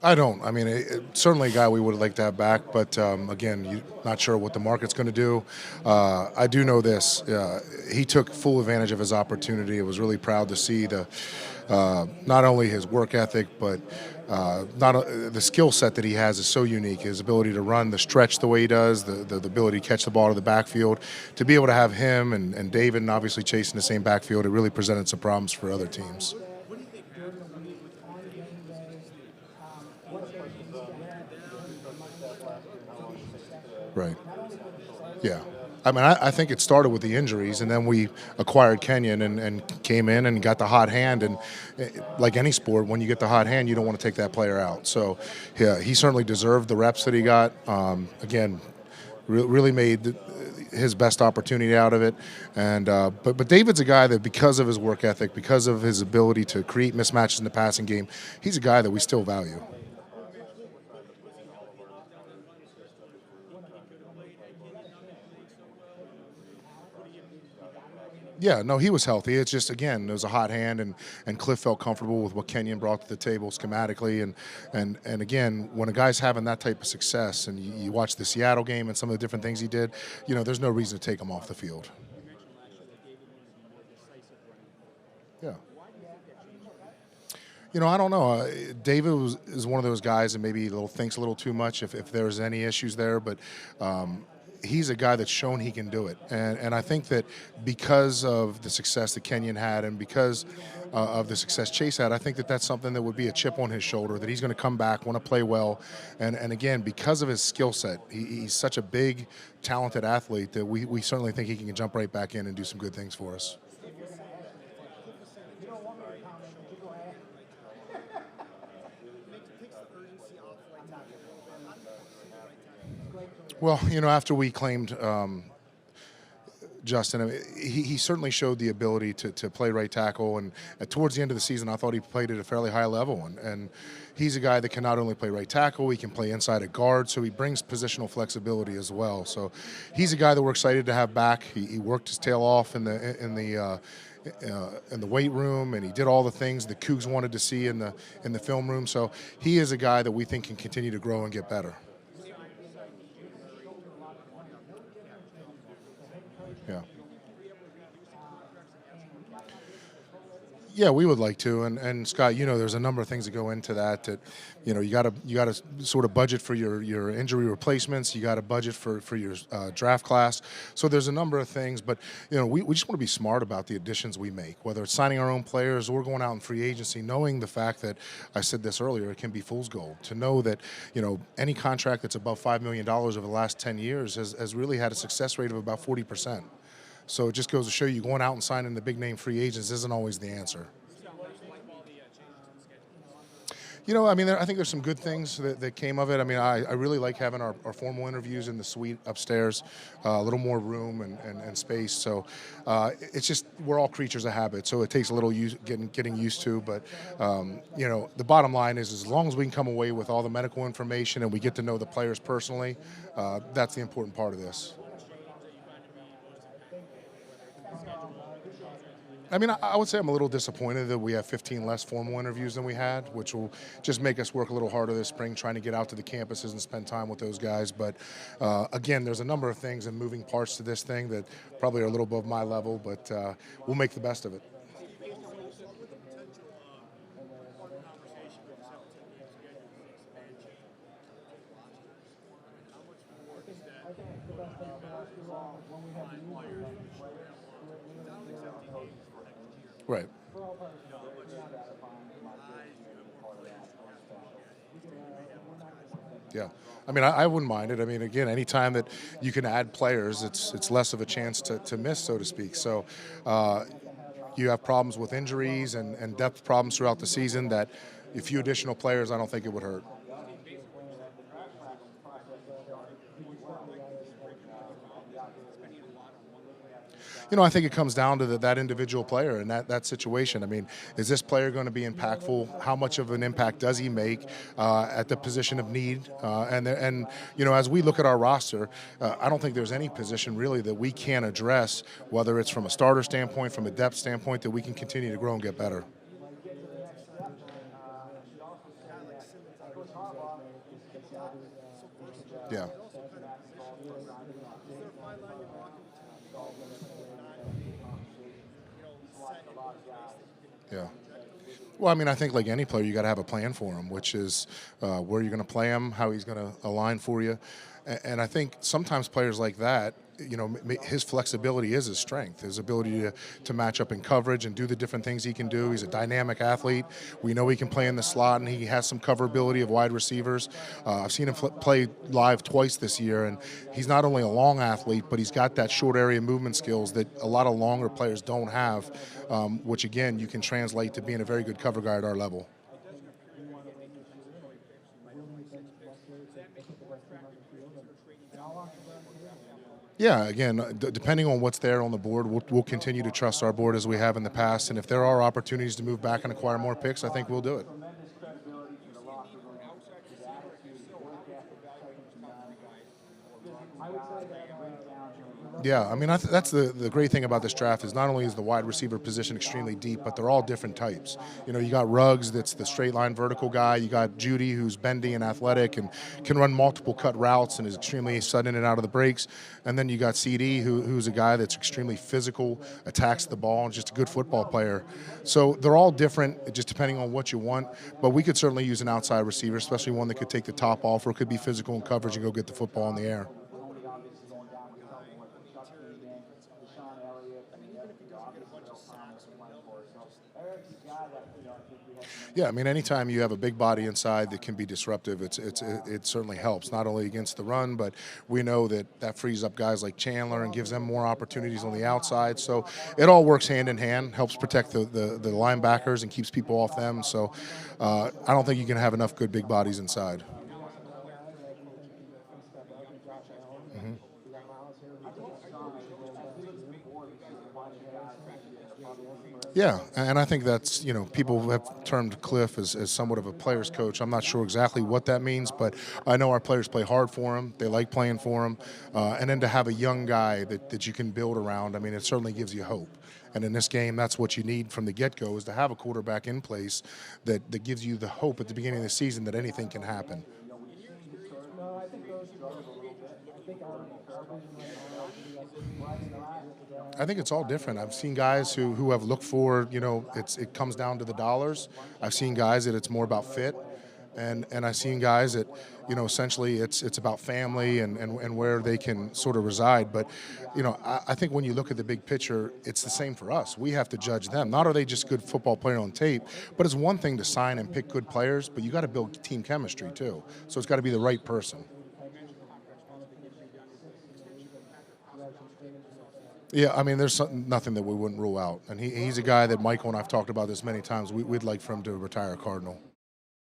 I don't. I mean, certainly a guy we would like to have back, but again, not sure what the market's going to do. I do know this: he took full advantage of his opportunity. I was really proud to see the not only his work ethic, but not the skill set that he has is so unique. His ability to run the stretch the way he does, the ability to catch the ball to the backfield, to be able to have him and David, and obviously chasing the same backfield, it really presented some problems for other teams. Right. Yeah. I mean, I think it started with the injuries, and then we acquired Kenyan and came in and got the hot hand. And like any sport, when you get the hot hand, you don't want to take that player out. So, yeah, he certainly deserved the reps that he got. Again, really made his best opportunity out of it. And but David's a guy that, because of his work ethic, because of his ability to create mismatches in the passing game, he's a guy that we still value. Yeah, no, he was healthy. It's just, again, it was a hot hand, and Cliff felt comfortable with what Kenyon brought to the table schematically, and again, when a guy's having that type of success, and you watch the Seattle game and some of the different things he did, there's no reason to take him off the field. Yeah. I don't know. David is one of those guys that maybe thinks a little too much if there's any issues there, but he's a guy that's shown he can do it. And I think that because of the success that Kenyon had and because of the success Chase had, I think that that's something that would be a chip on his shoulder, that he's going to come back, want to play well. And again, because of his skill set, he's such a big, talented athlete that we certainly think he can jump right back in and do some good things for us. Well, after we claimed Justin, I mean, he certainly showed the ability to play right tackle. And towards the end of the season, I thought he played at a fairly high level. And he's a guy that can not only play right tackle, he can play inside a guard, so he brings positional flexibility as well. So he's a guy that we're excited to have back. He worked his tail off in the weight room, and he did all the things the Cougs wanted to see in the film room. So he is a guy that we think can continue to grow and get better. Yeah. Yeah, we would like to, and Scott, there's a number of things that go into that. That, you got to sort of budget for your injury replacements. You got to budget for your draft class. So there's a number of things, but we just want to be smart about the additions we make, whether it's signing our own players or going out in free agency, knowing the fact that I said this earlier, it can be fool's gold. To know that any contract that's above $5 million over the last 10 years has really had a success rate of about 40%. So it just goes to show you going out and signing the big name free agents isn't always the answer. I mean, I think there's some good things that came of it. I mean, I really like having our formal interviews in the suite upstairs, a little more room and space. So it's just, we're all creatures of habit, so it takes a little getting used to. But, the bottom line is, as long as we can come away with all the medical information and we get to know the players personally, that's the important part of this. I mean, I would say I'm a little disappointed that we have 15 less formal interviews than we had, which will just make us work a little harder this spring, trying to get out to the campuses and spend time with those guys. But again, there's a number of things and moving parts to this thing that probably are a little above my level, but we'll make the best of it. Right. Yeah. I mean, I wouldn't mind it. I mean, again, anytime that you can add players, it's less of a chance to miss, so to speak. So you have problems with injuries and depth problems throughout the season that a few additional players, I don't think it would hurt. I think it comes down to that individual player and that situation. I mean, is this player going to be impactful? How much of an impact does he make at the position of need? As we look at our roster, I don't think there's any position really that we can't address, whether it's from a starter standpoint, from a depth standpoint, that we can continue to grow and get better. Yeah. Yeah. Well, I mean, I think like any player, you got to have a plan for him, which is where you're going to play him, how he's going to align for you, and I think sometimes players like that, his flexibility is his strength, his ability to match up in coverage and do the different things he can do. He's a dynamic athlete. We know he can play in the slot, and he has some coverability of wide receivers. I've seen him play live twice this year, and he's not only a long athlete, but he's got that short area movement skills that a lot of longer players don't have, which again you can translate to being a very good cover guy at our level. Yeah, again, depending on what's there on the board, we'll continue to trust our board as we have in the past. And if there are opportunities to move back and acquire more picks, I think we'll do it. Yeah, I mean, that's the great thing about this draft is not only is the wide receiver position extremely deep, but they're all different types. You got Ruggs, that's the straight line vertical guy. You got Judy, who's bendy and athletic and can run multiple cut routes and is extremely sudden in and out of the breaks. And then you got CD, who's a guy that's extremely physical, attacks the ball, and just a good football player. So they're all different, just depending on what you want. But we could certainly use an outside receiver, especially one that could take the top off or could be physical in coverage and go get the football in the air. Yeah, I mean, anytime you have a big body inside that can be disruptive, it certainly helps, not only against the run, but we know that frees up guys like Chandler and gives them more opportunities on the outside. So it all works hand in hand, helps protect the linebackers and keeps people off them. So I don't think you can have enough good big bodies inside. Mhm. Yeah, and I think that's, people have termed Cliff as somewhat of a player's coach. I'm not sure exactly what that means, but I know our players play hard for him. They like playing for him. And then to have a young guy that you can build around, I mean, it certainly gives you hope. And in this game, that's what you need from the get-go is to have a quarterback in place that gives you the hope at the beginning of the season that anything can happen. I think it's all different. I've seen guys who have looked for, it comes down to the dollars. I've seen guys that it's more about fit. And I've seen guys that, essentially it's about family and where they can sort of reside. But, I think when you look at the big picture, it's the same for us. We have to judge them. Not are they just good football player on tape, but it's one thing to sign and pick good players, but you got to build team chemistry too. So it's got to be the right person. Yeah, I mean, there's nothing that we wouldn't rule out. And he's a guy that Michael and I've talked about this many times. We'd like for him to retire a Cardinal.